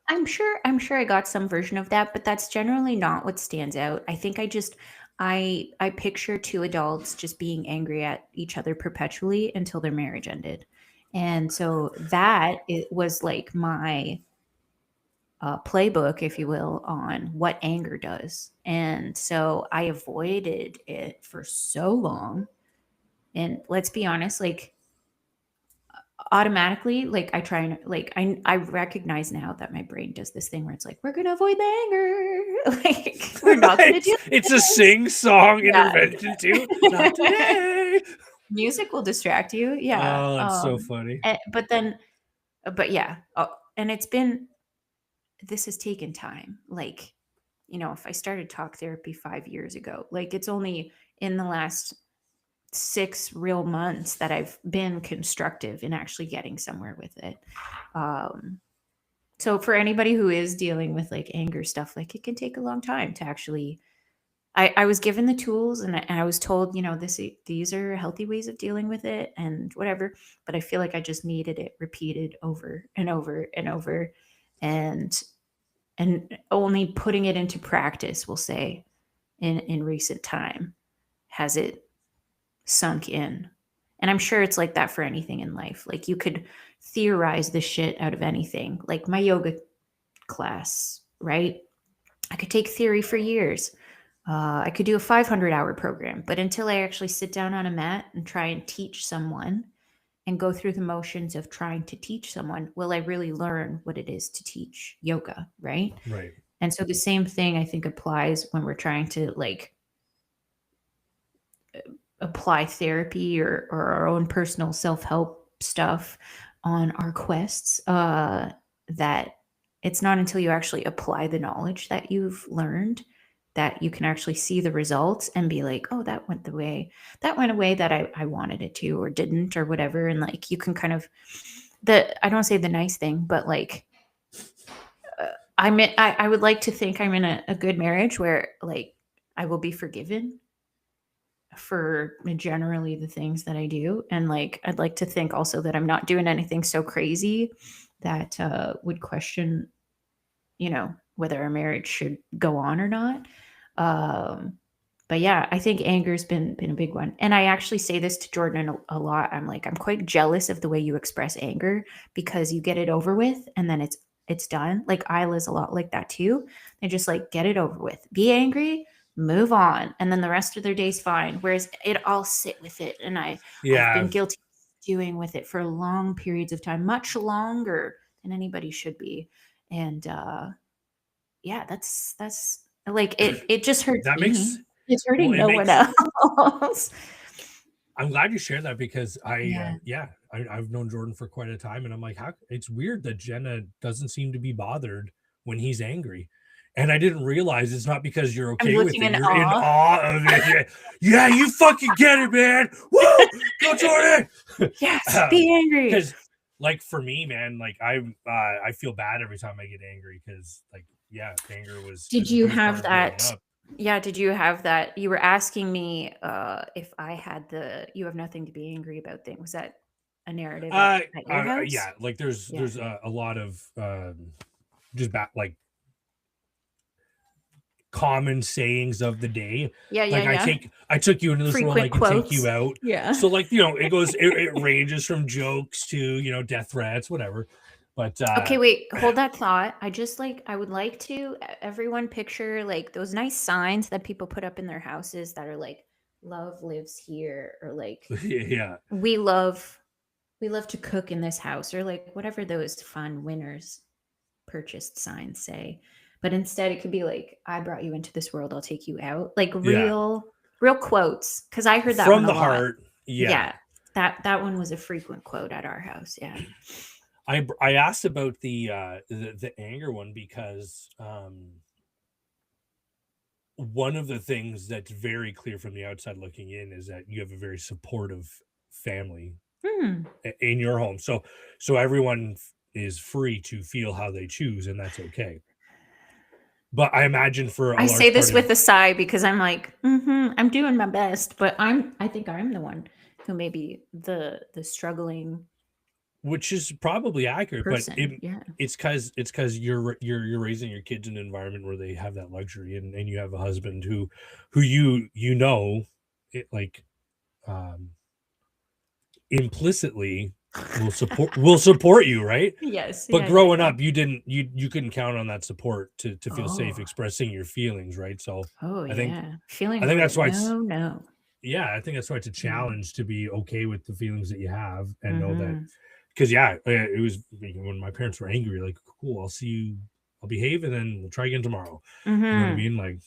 I'm sure I got some version of that, but that's generally not what stands out. I think I picture two adults just being angry at each other perpetually until their marriage ended. And so it was like my playbook, if you will, on what anger does. And so I avoided it for so long. And let's be honest, like automatically, like I try and like I recognize now that my brain does this thing where it's like, we're gonna avoid the anger. Like we're not gonna do it's a sing-song intervention too. Not today. Music will distract you. Yeah. Oh, that's so funny. But yeah. And this has taken time. Like, you know, if I started talk therapy 5 years ago, like it's only in the last 6 real months that I've been constructive in actually getting somewhere with it. So for anybody who is dealing with like anger stuff, like it can take a long time to actually, I was given the tools and I was told, you know, these are healthy ways of dealing with it and whatever, but I feel like I just needed it repeated over and over and over, and only putting it into practice, we'll say, in recent time has it sunk in. And I'm sure it's like that for anything in life. Like you could theorize the shit out of anything. Like my yoga class, right? I could take theory for years. I could do a 500-hour program, but until I actually sit down on a mat and try and teach someone and go through the motions of trying to teach someone, will I really learn what it is to teach yoga, right? Right. And so the same thing I think applies when we're trying to like apply therapy or our own personal self-help stuff on our quests, that it's not until you actually apply the knowledge that you've learned that you can actually see the results and be like, oh, that went away that I wanted it to, or didn't, or whatever. And like, you can kind of, I don't want to say the nice thing, but like, I would like to think I'm in a good marriage where like I will be forgiven for generally the things that I do. And like, I'd like to think also that I'm not doing anything so crazy that would question, you know, whether our marriage should go on or not. But yeah, I think anger's been a big one. And I actually say this to Jordan a lot. I'm like, I'm quite jealous of the way you express anger, because you get it over with and then it's done. Like Isla's a lot like that too. They just like get it over with. Be angry, move on, and then the rest of their day's fine. Whereas I'll sit with it, and I've been guilty of doing with it for long periods of time, much longer than anybody should be. And yeah, that's like it just hurts that me. Makes it's hurting no one else. I'm glad you shared that, because I've known Jordan for quite a time, and I'm like, how it's weird that Jenna doesn't seem to be bothered when he's angry. And I didn't realize it's not because you're okay with it. You're in awe of it. Yeah, you fucking get it, man. Woo! Go Jordan. Yes, be angry. Because like for me, man, like I feel bad every time I get angry, because like anger was. Did you have that? Yeah, did you have that? You were asking me if I had the "you have nothing to be angry about" thing. Was that a narrative at your house? Yeah, like there's a lot of just like common sayings of the day. I took you into this frequent world, I can quotes. take you out. Yeah. So like, it goes, it ranges from jokes to, death threats, whatever. But okay, wait, hold that thought. I would like to everyone picture like those nice signs that people put up in their houses that are like "love lives here," or like we love to cook in this house," or like whatever those fun winners purchased signs say. But instead it could be like, "I brought you into this world, I'll take you out." Like real quotes, because I heard that from one the heart. That one was a frequent quote at our house. I asked about the anger one because one of the things that's very clear from the outside looking in is that you have a very supportive family in your home. So everyone is free to feel how they choose, and that's okay. But I imagine I say this with a sigh, because I'm like, I'm doing my best, but I think I'm the one who may be the struggling, which is probably accurate person, but it's because you're raising your kids in an environment where they have that luxury, and you have a husband who it like implicitly will support you, right? Yes. But growing up, you couldn't count on that support to feel safe expressing your feelings, right? So I think that's why I think that's why it's a challenge to be okay with the feelings that you have, and know that, because it was when my parents were angry, like, cool, I'll behave, and then we'll try again tomorrow. You know what I mean? Like,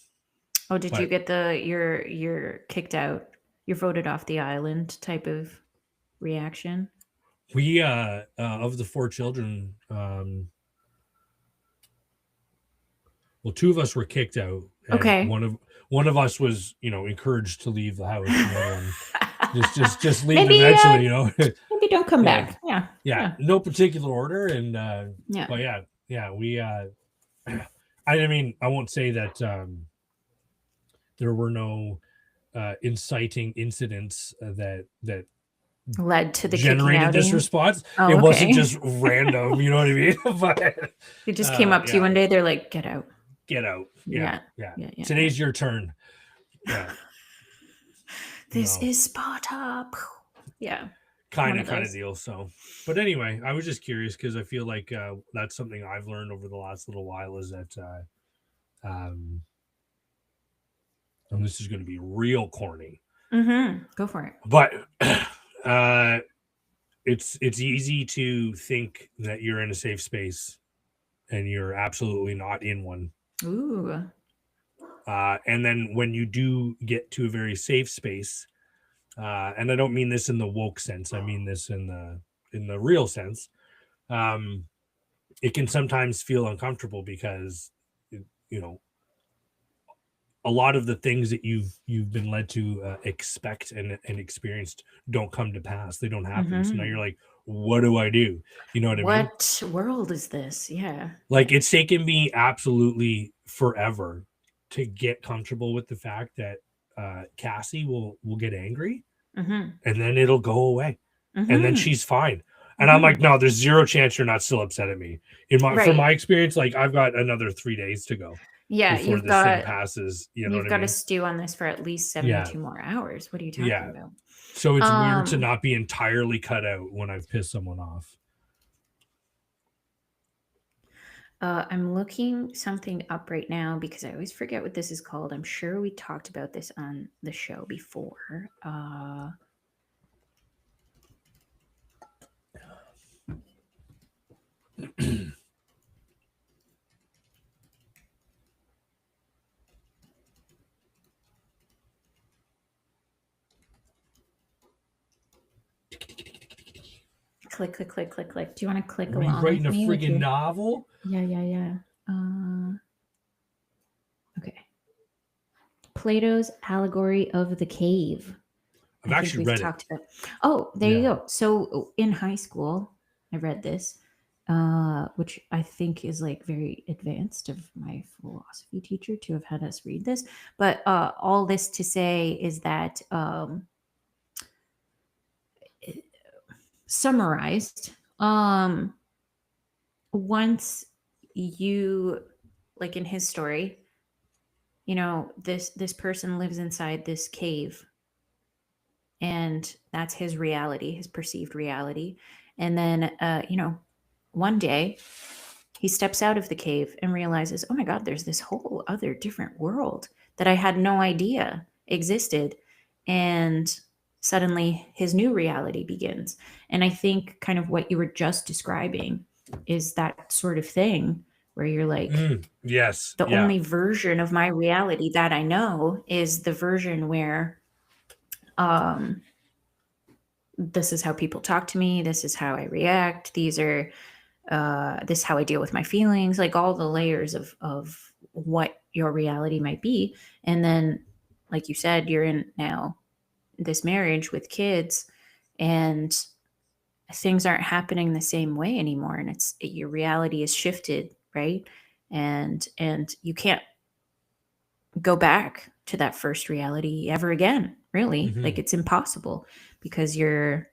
did you get you're kicked out, you're voted off the island type of reaction? We of the 4 children, well, 2 of us were kicked out. Okay. One of us was, encouraged to leave the house. Just leave maybe, eventually, maybe don't come back. Yeah. No particular order. And but we I mean, I won't say that there were no inciting incidents that led to the generated this response. It wasn't just random, you know what I mean? But it just came up to you one day, they're like, get out. Yeah. Today's your turn. This is Sparta. Kind of deal. So, but anyway, I was just curious, because I feel like that's something I've learned over the last little while, is that and this is going to be real corny. Go for it. But it's easy to think that you're in a safe space, and you're absolutely not in one. Ooh. And then when you do get to a very safe space, and I don't mean this in the woke sense, I mean this in the real sense, it can sometimes feel uncomfortable, because a lot of the things that you've been led to expect and experienced don't come to pass. They don't happen. So now you're like, what do I do? You know what I mean? What world is this? Yeah. Like, it's taken me absolutely forever to get comfortable with the fact that Cassie will get angry, and then it'll go away, and then she's fine. And I'm like, no, there's zero chance you're not still upset at me. From my experience, like, I've got another 3 days to go. Yeah, before this thing passes. You've got to stew on this for at least 72 more hours. What are you talking about? So it's weird to not be entirely cut out when I've pissed someone off. I'm looking something up right now because I always forget what this is called. I'm sure we talked about this on the show before. Click, click, click, click, click. Do you want to click Are we along writing a with me? friggin' novel? Yeah. Okay. Plato's Allegory of the Cave. I've actually read it. About. Oh, there you go. So in high school, I read this, which I think is like very advanced of my philosophy teacher to have had us read this. But all this to say is that summarized, once you, like in his story, this person lives inside this cave, and that's his reality, his perceived reality. And then one day he steps out of the cave and realizes, oh my god, there's this whole other different world that I had no idea existed. And suddenly his new reality begins. And I think kind of what you were just describing is that sort of thing where you're like, yes, the only version of my reality that I know is the version where this is how people talk to me, this is how I react, these are this is how I deal with my feelings, like all the layers of what your reality might be. And then, like you said, you're in now this marriage with kids, and things aren't happening the same way anymore, and your reality is shifted, right? And you can't go back to that first reality ever again, really. Like it's impossible because you're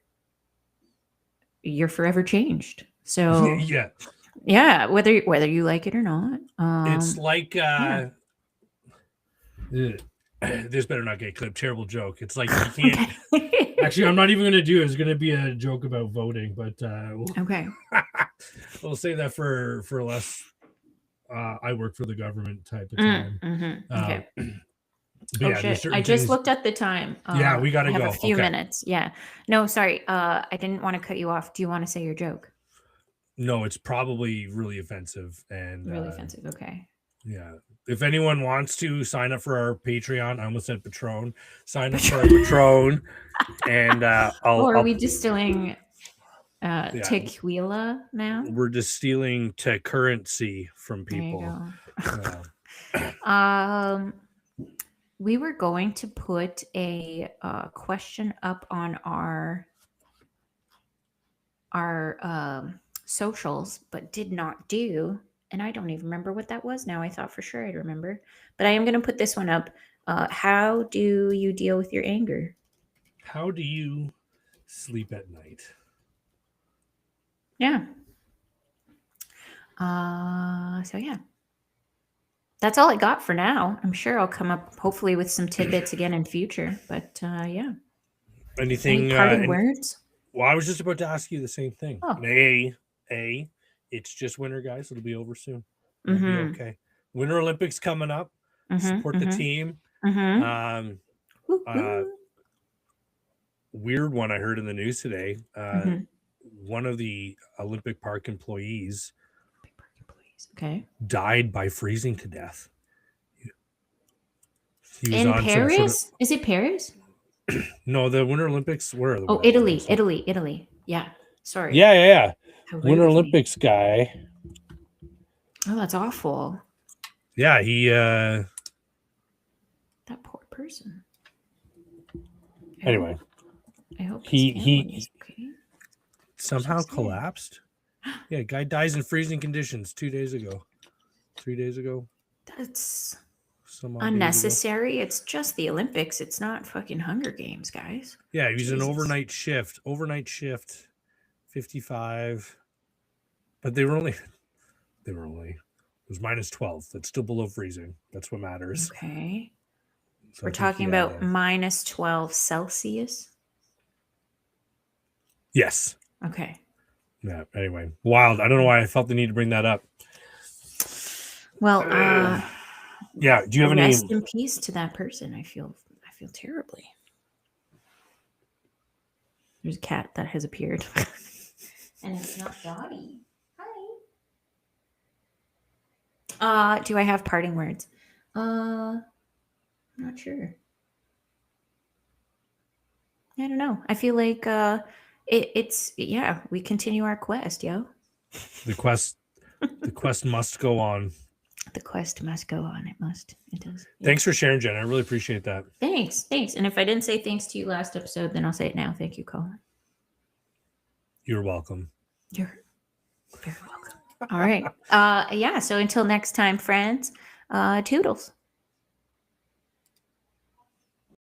forever changed. So yeah, whether you like it or not, it's like this better not get clipped. Terrible joke. It's like you can't. Actually, I'm not even going to do it. It's going to be a joke about voting, but okay. We'll save that for less. I work for the government type of time. Okay. Yeah, shit. I just looked at the time. Yeah, we got to go. A few minutes. Yeah. No, sorry. I didn't want to cut you off. Do you want to say your joke? No, it's probably really offensive and really offensive. Okay. Yeah. If anyone wants to sign up for our Patreon, I almost said Patron. Sign up for our Patron, and are we distilling tequila now? We're distilling to currency from people. There you go. We were going to put a question up on our socials, but did not do. And I don't even remember what that was now. I thought for sure I'd remember. But I am going to put this one up. How do you deal with your anger? How do you sleep at night? Yeah. So, yeah. That's all I got for now. I'm sure I'll come up hopefully with some tidbits again in future. But, yeah. Anything? Any parting words? Well, I was just about to ask you the same thing. Oh. It's just winter, guys. It'll be over soon. It'll be okay. Winter Olympics coming up. Support the team. Weird one I heard in the news today. One of the Olympic Park employees died by freezing to death. He was in Paris? Is it Paris? No, the Winter Olympics. Where are the Italy. Yeah. Sorry. Yeah. Winter Olympics guy. Oh, that's awful. Yeah, he that poor person. Anyway. I hope he somehow collapsed. Yeah, guy dies in freezing conditions 3 days ago. That's unnecessary. It's just the Olympics. It's not fucking Hunger Games, guys. Yeah, he was an overnight shift. 55. But they were only it was minus 12. That's still below freezing. That's what matters. Okay. So we're talking about minus 12 Celsius. Yes. Okay. Yeah. Anyway, wild. I don't know why I felt the need to bring that up. Well, yeah. Do you have any? Rest in peace to that person. I feel terribly. There's a cat that has appeared, and it's not Dottie. Hi. Do I have parting words? I'm not sure. I don't know. I feel like it's we continue our quest, yo. The quest must go on. The quest must go on. It must. It does. Yeah. Thanks for sharing, Jen. I really appreciate that. Thanks. And if I didn't say thanks to you last episode, then I'll say it now. Thank you, Colin. You're welcome. You're very welcome. All right. So until next time, friends, toodles.